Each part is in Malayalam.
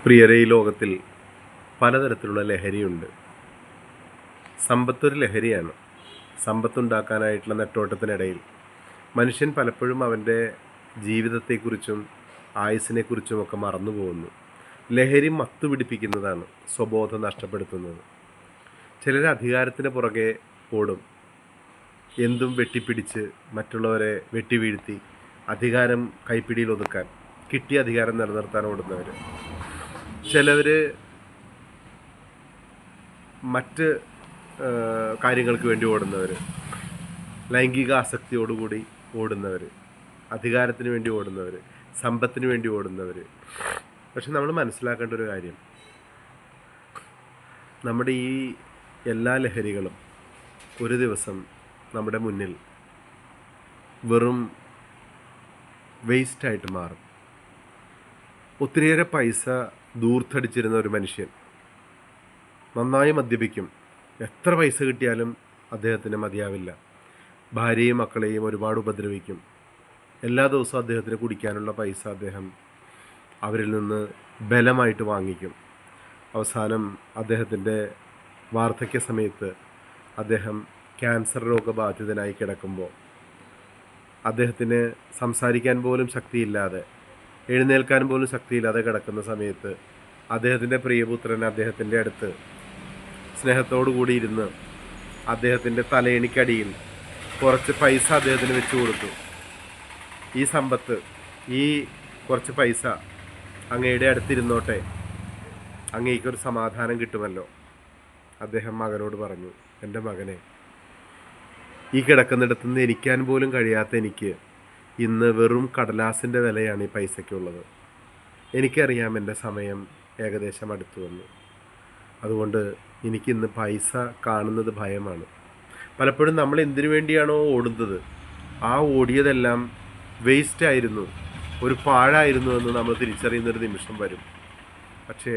പ്രിയരെ, ഈ ലോകത്തിൽ പലതരത്തിലുള്ള ലഹരിയുണ്ട്. സമ്പത്തൊരു ലഹരിയാണ്. സമ്പത്തുണ്ടാക്കാനായിട്ടുള്ള നെട്ടോട്ടത്തിനിടയിൽ മനുഷ്യൻ പലപ്പോഴും അവൻ്റെ ജീവിതത്തെക്കുറിച്ചും ആയുസ്സിനെക്കുറിച്ചുമൊക്കെ മറന്നു പോകുന്നു. ലഹരി മത്തു പിടിപ്പിക്കുന്നതാണ്, സ്വബോധം നഷ്ടപ്പെടുത്തുന്നത്. ചിലർ അധികാരത്തിന് പുറകെ ഓടും. എന്തും വെട്ടിപ്പിടിച്ച് മറ്റുള്ളവരെ വെട്ടിവീഴ്ത്തി അധികാരം കൈപ്പിടിയിൽ ഒതുക്കാൻ, കിട്ടിയ അധികാരം നിലനിർത്താൻ ഓടുന്നവർ. ചിലവർ മറ്റ് കാര്യങ്ങൾക്ക് വേണ്ടി ഓടുന്നവർ, ലൈംഗിക ആസക്തിയോടുകൂടി ഓടുന്നവർ, അധികാരത്തിന് വേണ്ടി ഓടുന്നവർ, സമ്പത്തിന് വേണ്ടി ഓടുന്നവർ. പക്ഷെ നമ്മൾ മനസ്സിലാക്കേണ്ട ഒരു കാര്യം, നമ്മുടെ ഈ എല്ലാ ലഹരികളും ഒരു ദിവസം നമ്മുടെ മുന്നിൽ വെറും വേസ്റ്റായിട്ട് മാറും. ഒത്തിരിയേറെ പൈസ ദൂർത്തടിച്ചിരുന്ന ഒരു മനുഷ്യൻ നന്നായി മദ്യപിക്കും. എത്ര പൈസ കിട്ടിയാലും അദ്ദേഹത്തിന് മതിയാവില്ല. ഭാര്യയും മക്കളെയും ഒരുപാട് ഉപദ്രവിക്കും. എല്ലാ ദിവസവും അദ്ദേഹത്തിന് കുടിക്കാനുള്ള പൈസ അദ്ദേഹം അവരിൽ നിന്ന് ബലമായിട്ട് വാങ്ങിക്കും. അവസാനം അദ്ദേഹത്തിൻ്റെ വാർദ്ധക്യ സമയത്ത് അദ്ദേഹം ക്യാൻസർ രോഗബാധിതനായി കിടക്കുമ്പോൾ, അദ്ദേഹത്തിന് സംസാരിക്കാൻ പോലും ശക്തിയില്ലാതെ, എഴുന്നേൽക്കാൻ പോലും ശക്തിയില്ലാതെ കിടക്കുന്ന സമയത്ത് അദ്ദേഹത്തിൻ്റെ പ്രിയപുത്രൻ അദ്ദേഹത്തിൻ്റെ അടുത്ത് സ്നേഹത്തോടു കൂടി ഇരുന്ന് അദ്ദേഹത്തിൻ്റെ തലയണിക്കടിയിൽ കുറച്ച് പൈസ അദ്ദേഹത്തിന് വെച്ച് കൊടുത്തു. ഈ സമ്പത്ത്, ഈ കുറച്ച് പൈസ അങ്ങയുടെ അടുത്തിരുന്നോട്ടെ, അങ്ങേക്കൊരു സമാധാനം കിട്ടുമല്ലോ. അദ്ദേഹം മകനോട് പറഞ്ഞു, എൻ്റെ മകനെ, ഈ കിടക്കുന്നിടത്തു നിന്ന് ഇരിക്കാൻ പോലും കഴിയാത്ത എനിക്ക് ഇന്ന് വെറും കടലാസിൻ്റെ വിലയാണ് ഈ പൈസയ്ക്കുള്ളത്. എനിക്കറിയാം എൻ്റെ സമയം ഏകദേശം അടുത്തു വന്നു. അതുകൊണ്ട് എനിക്കിന്ന് പൈസ കാണുന്നത് ഭയമാണ്. പലപ്പോഴും നമ്മൾ എന്തിനു വേണ്ടിയാണോ ഓടുന്നത്, ആ ഓടിയതെല്ലാം വേസ്റ്റായിരുന്നു, ഒരു പാഴായിരുന്നു എന്ന് നമ്മൾ തിരിച്ചറിയുന്നൊരു നിമിഷം വരും. പക്ഷേ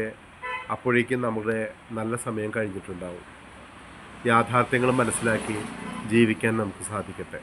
അപ്പോഴേക്കും നമ്മുടെ നല്ല സമയം കഴിഞ്ഞിട്ടുണ്ടാവും. യാഥാർത്ഥ്യങ്ങൾ മനസ്സിലാക്കി ജീവിക്കാൻ നമുക്ക് സാധിക്കട്ടെ.